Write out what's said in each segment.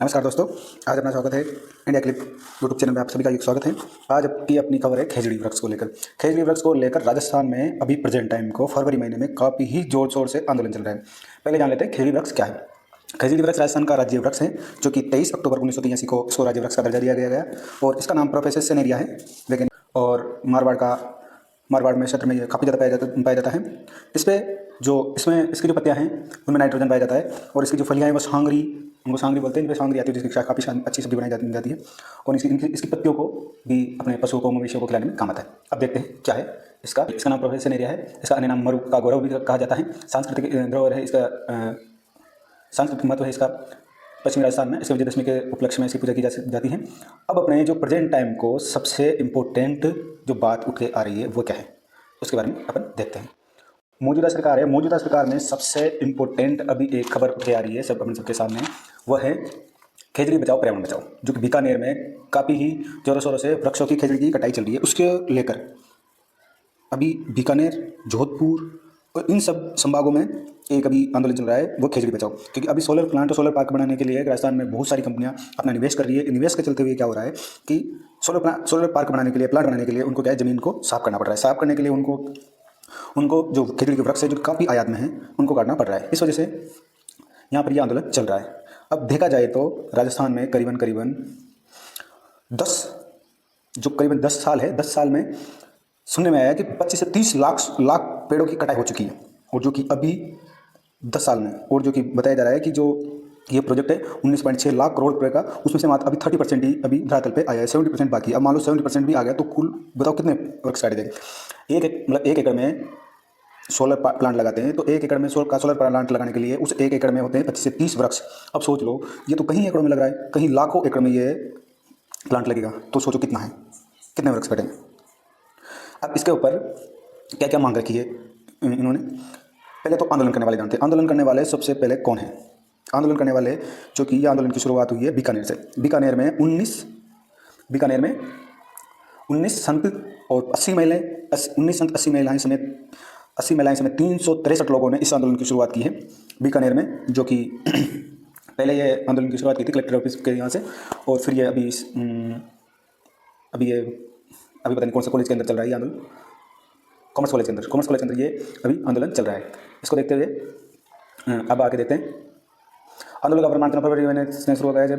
नमस्कार दोस्तों, आज अपना स्वागत है इंडिया क्लिप यूट्यूब चैनल में। आप सभी का एक स्वागत है। आज की अपनी खबर है खेजड़ी वृक्ष को लेकर। खेजड़ी वृक्ष को लेकर राजस्थान में अभी प्रेजेंट टाइम को फरवरी महीने में काफ़ी ही जोर शोर से आंदोलन चल रहा है। पहले जान लेते हैं खेजड़ी वृक्ष क्या है। खेजड़ी वृक्ष राजस्थान का राज्य वृक्ष है, जो कि 23 अक्टूबर 1983 को इसको राज्य वृक्ष का दर्जा दिया गया और इसका नाम प्रोफेसर सेनेरिया है। लेकिन और मारवाड़ में क्षेत्र में ये काफ़ी ज़्यादा पाया जाता है। इस पर जो इसमें इसकी जो पत्तियाँ हैं उनमें नाइट्रोजन पाया जाता है और इसकी जो फलियाँ हैं वो सांगरी, उनको सांगरी बोलते हैं। इन पर सांगरी आती है जिसकी काफ़ी अच्छी सब्जी बनाई जाती है और इसकी पत्तियों को भी अपने पशुओं को मवेशियों को खिलाने में काम आता है। अब देखते हैं क्या है इसका नाम प्रोफेसर सेनेरिया है। इसका अन्य नाम मरु का गौरव भी कहा जाता है। सांस्कृतिक धरोहर है इसका, सांस्कृतिक महत्व है इसका पश्चिमी राजस्थान में। इसके विजयदशमी के उपलक्ष्य में इसकी पूजा की जाती है। अब अपने जो प्रेजेंट टाइम को सबसे इम्पोर्टेंट जो बात उठ के आ रही है वो क्या है, उसके बारे में अपन देखते हैं। मौजूदा सरकार है, मौजूदा सरकार में सबसे इम्पोर्टेंट अभी एक खबर उठ के आ रही है सब अपन सबके सामने, वह है खेजड़ी बचाओ पर्यावरण बचाओ, जो कि बीकानेर में काफ़ी ही जोरों शोरों से वृक्षों की खेजड़ी की कटाई चल रही है। उसके लेकर अभी बीकानेर, जोधपुर और इन सब संभागों में एक अभी आंदोलन चल रहा है, वो खेजड़ी बचाओ। क्योंकि अभी सोलर प्लांट और सोलर पार्क बनाने के लिए राजस्थान में बहुत सारी कंपनियां अपना निवेश कर रही है। निवेश के चलते हुए क्या हो रहा है कि सोलर पार्क बनाने के लिए, प्लांट बनाने के लिए उनको क्या है, ज़मीन को साफ करना पड़ रहा है। साफ करने के लिए उनको जो खेजड़ी के वृक्ष है जो काफ़ी आयात में है उनको काटना पड़ रहा है। इस वजह से यहाँ पर यह आंदोलन चल रहा है। अब देखा जाए तो राजस्थान में करीबन 10 साल है। 10 साल में सुनने में आया कि 25 से 30 लाख पेड़ों की कटाई हो चुकी है, और जो कि अभी 10 साल में, और जो कि बताया जा रहा है कि जो ये प्रोजेक्ट है 19.6 लाख करोड़ रुपए का, उसमें से मात्र अभी 30% ही अभी धरातल पे आया है, 70% बाकी। अब मान लो 70% भी आ गया तो कुल बताओ कितने वृक्ष काटे जाएंगे। एक एकड़ में सोलर प्लांट लगाते हैं तो 1 एकड़ में सोलर प्लांट लगाने के लिए उस 1 एकड़ में होते हैं 25 से 30 वृक्ष। अब सोच लो, ये तो कहीं एकड़ों में लग रहा है, कहीं लाखों एकड़ में ये प्लांट लगेगा, तो सोचो कितना है, कितने वृक्ष कटेंगे। अब इसके ऊपर क्या क्या मांग रखी है इन्होंने। पहले तो आंदोलन करने वाले जानते हैं। आंदोलन करने वाले सबसे पहले कौन है? आंदोलन करने वाले, जो कि ये आंदोलन की शुरुआत हुई है बीकानेर से। बीकानेर में 19 संत और 80 महिलाएं, 19 संत 80 महिलाएं समेत 363 लोगों ने इस आंदोलन की शुरुआत की है बीकानेर में। जो कि पहले ये आंदोलन की शुरुआत की थी कलेक्टर ऑफिस के यहाँ से, और फिर ये अभी पता नहीं कौन से कॉलेज के अंदर चल रहा है ये आंदोलन, कॉमर्स कॉलेज के अंदर ये अभी आंदोलन चल रहा है। इसको देखते हुए अब आगे देखते हैं। आंदोलन का प्रमाण फरवरी महीने से शुरू हो गया है।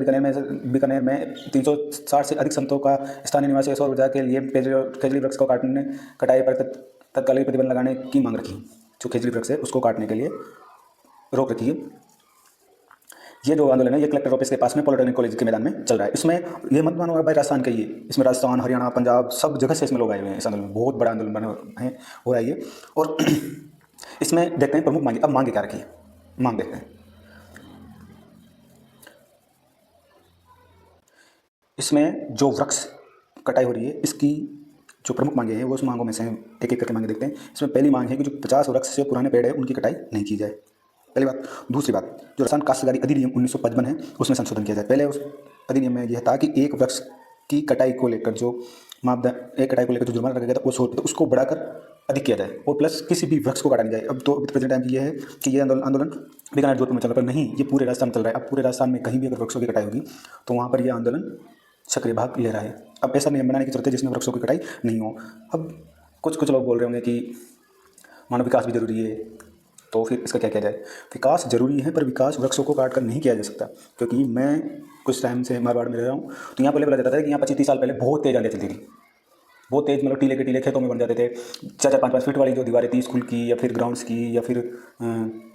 बीकानेर में 360 से अधिक संतों का स्थानीय निवासी सौर ऊर्जा के लिए खेजड़ी वृक्ष को कटाई पर तत्कालिक प्रतिबंध लगाने की मांग रखी है। जो खेजड़ी वृक्ष है उसको काटने के लिए रोक रखी है। ये जो आंदोलन है ये कलेक्टर ऑफिस के पास में पॉलिटेक्निक कॉलेज के मैदान में चल रहा है। इसमें ये मत मानो भाई राजस्थान का, ये इसमें राजस्थान, हरियाणा, पंजाब सब जगह से इसमें लोग आए हुए हैं। इस आंदोलन में बहुत बड़ा आंदोलन हो रहा है ये। और इसमें देखते हैं प्रमुख मांगे। अब मांगे क्या रखी है, मांग देखते हैं। इसमें जो वृक्ष कटाई हो रही है इसकी जो प्रमुख मांगे हैं वो उस मांगों में से एक एक करके मांगे देखते हैं। इसमें पहली मांग है कि जो 50 वृक्ष से पुराने पेड़ है उनकी कटाई नहीं की जाए, पहली बात। दूसरी बात, जो राजस्थान काश्तकारी अधिनियम 1955 है उसमें संशोधन किया जाए। पहले उस अधिनियम में यह था कि एक वृक्ष की कटाई को लेकर जो मापदंड, एक कटाई को लेकर जो जुर्माना रखा गया था वो 100 रुपये, तो उसको बढ़ाकर अधिक किया जाए, और प्लस किसी भी वृक्ष को काटा नहीं जाए। अब तो प्रेजेंट टाइम ये है कि ये आंदोलन बीकानेर जोधपुर में चल रहा है, पर नहीं, ये पूरे राजस्थान में चल रहा है। अब पूरे राजस्थान में कहीं भी अगर वृक्षों की कटाई होगी तो वहाँ पर यह आंदोलन सक्रिय भाग ले रहा है। अब ऐसा नियम बनाने की जरूरत है जिसमें वृक्षों की कटाई नहीं हो। अब कुछ लोग बोल रहे होंगे कि मानव विकास भी जरूरी है, तो फिर इसका क्या किया जाए। विकास जरूरी है पर विकास वृक्षों को काट कर नहीं किया जा सकता। क्योंकि मैं कुछ टाइम से मारवाड़ में रह रहा हूँ, तो यहाँ पहले बोला जाता था कि यहाँ 25-30 साल पहले बहुत तेज आंधी चलती थी, बहुत तेज, मतलब टीले के टीले खेतों में बन जाते थे। 4-5 फीट वाली जो दीवारें थी स्कूल की या फिर ग्राउंड्स की या फिर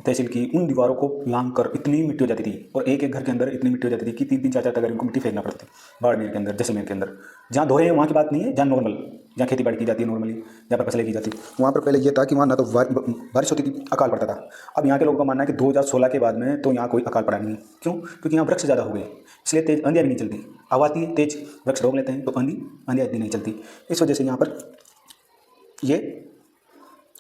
तहसील की, उन दीवारों को लांग कर इतनी मिट्टी हो जाती थी, और एक घर के अंदर इतनी मिट्टी हो जाती थी कि 3-3, 4-4 तक उनको मिट्टी फेंकना पड़ती थी। बाड़मेर के अंदर, जैसलमेर के अंदर, जहाँ दोहरे वहाँ की बात नहीं है, जहाँ नॉर्मल, जहाँ खेती बाड़ी की जाती है नॉर्मली, जहाँ पर फसलें की जाती है, वहाँ पर पहले ये था कि वहाँ ना तो बारिश होती थी, अकाल पड़ता था। अब यहाँ के लोगों का मानना है कि 2016 के बाद में तो यहाँ कोई अकाल पड़ा नहीं है। क्यों? क्योंकि यहाँ वृक्ष ज़्यादा हो गए, इसलिए तेज आंधियाँ भी नहीं चलती। हवा आती है तेज, वृक्ष रोक लेते हैं तो आंधियाँ इतनी नहीं चलती। इस वजह से यहाँ पर ये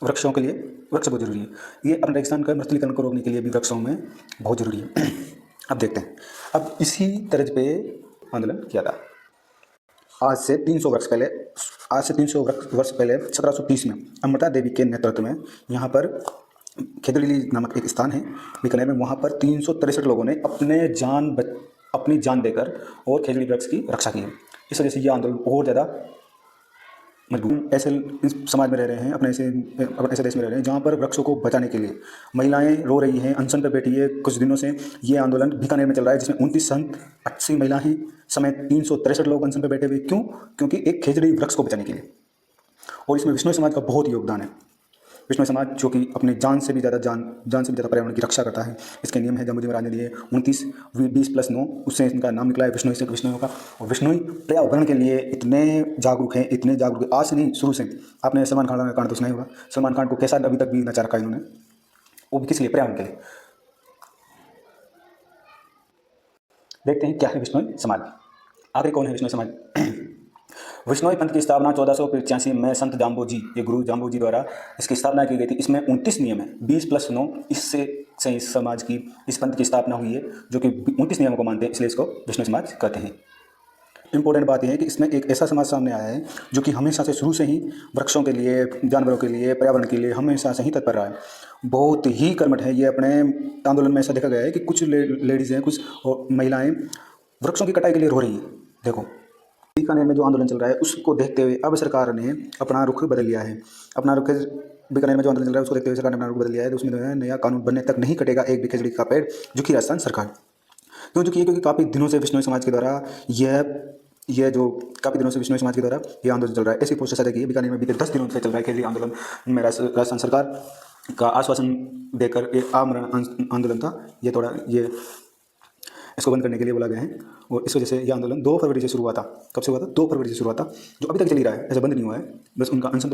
वृक्षों के लिए वृक्ष बहुत जरूरी है। ये अपने रेगिस्तान का मृतलीकरण को रोकने के लिए भी वृक्षों में बहुत जरूरी है। अब देखते हैं। अब इसी तर्ज पे आंदोलन किया था आज से 300 वर्ष पहले 1730 में अमृता देवी के नेतृत्व में यहाँ पर खेदड़ी नामक एक स्थान है बीकानेर में, वहाँ पर 363 लोगों ने अपने अपनी जान देकर और खेजड़ी वृक्ष की रक्षा की है। इस वजह से ये आंदोलन और ज़्यादा मजबूत। ऐसे इस समाज में रह रहे हैं, अपने ऐसे देश में रह रहे हैं जहाँ पर वृक्षों को बचाने के लिए महिलाएं रो रही हैं, अनशन पर बैठी है। कुछ दिनों से ये आंदोलन बीकानेर में चल रहा है, जिसमें 29 संत, 80 महिलाएं समेत 363 लोग अनशन पर बैठे हुए। क्यों? क्योंकि एक खेजड़ी वृक्ष को बचाने के लिए। और इसमें विश्नोई समाज का बहुत योगदान है। विश्नोई समाज जो कि अपने जान से भी ज़्यादा पर्यावरण की रक्षा करता है। इसके नियम है जम्बूजी महाराज ने दिए 29 20+9, उससे इनका नाम निकला है विश्नोई से, विश्नोइयों का। और विश्नोई पर्यावरण के लिए इतने जागरूक हैं, इतने जागरूक हैं, आज से नहीं शुरू से। आपने सलमान खान का कांड तो सुना ही होगा। सलमान खान को कैसा अभी तक भी नचा रखा है इन्होंने, वो भी किस लिए? पर्यावरण के लिए। देखते हैं क्या है विश्नोई समाज। आखिर कौन है विश्नोई समाज? विश्नोई पंथ की स्थापना 1485 में संत जाम्बोजी, ये गुरु जाम्बोजी द्वारा इसकी स्थापना की गई थी। इसमें 29 नियम है, 20+9, इससे इस समाज की, इस पंथ की स्थापना हुई है, जो कि 29 नियमों को मानते हैं, इसलिए इसको विश्नोई समाज कहते हैं। इंपॉर्टेंट बात यह है कि इसमें एक ऐसा समाज सामने आया है जो कि हमेशा से शुरू से ही वृक्षों के लिए, जानवरों के लिए, पर्यावरण के लिए हमेशा से ही तत्पर रहा है। बहुत ही कर्मठ है ये। अपने आंदोलन में ऐसा देखा गया है कि कुछ लेडीज़ हैं, कुछ महिलाएं वृक्षों की कटाई के लिए रो रही हैं। देखो, बीकानेर में जो आंदोलन चल रहा है उसको देखते हुए अब सरकार ने अपना रुख बदल लिया है। अपना रुख, बीकानेर में जो आंदोलन चल रहा है उसको देखते हुए सरकार ने अपना रुख बदल लिया है। तो उसमें जो है, नया कानून बनने तक नहीं कटेगा एक भी खेजड़ी का पेड़, झुकी राजस्थान सरकार। क्यों झुकी है? क्योंकि काफ़ी दिनों से विश्नोई समाज के द्वारा ये आंदोलन चल रहा है। ऐसी पोस्टर साझा की है बीकानेर में बीते 10 दिनों से चल रहा है खेजड़ी आंदोलन में। राजस्थान सरकार का आश्वासन देकर एक आमरण आंदोलन था। ये इसको बंद करने के लिए बोला गया है। और इस वजह से ये आंदोलन 2 फरवरी से शुरू हुआ था। कब से हुआ था? 2 फरवरी से शुरू हुआ था, जो अभी तक चल ही रहा है, ऐसा बंद नहीं हुआ है। बस उनका अनशन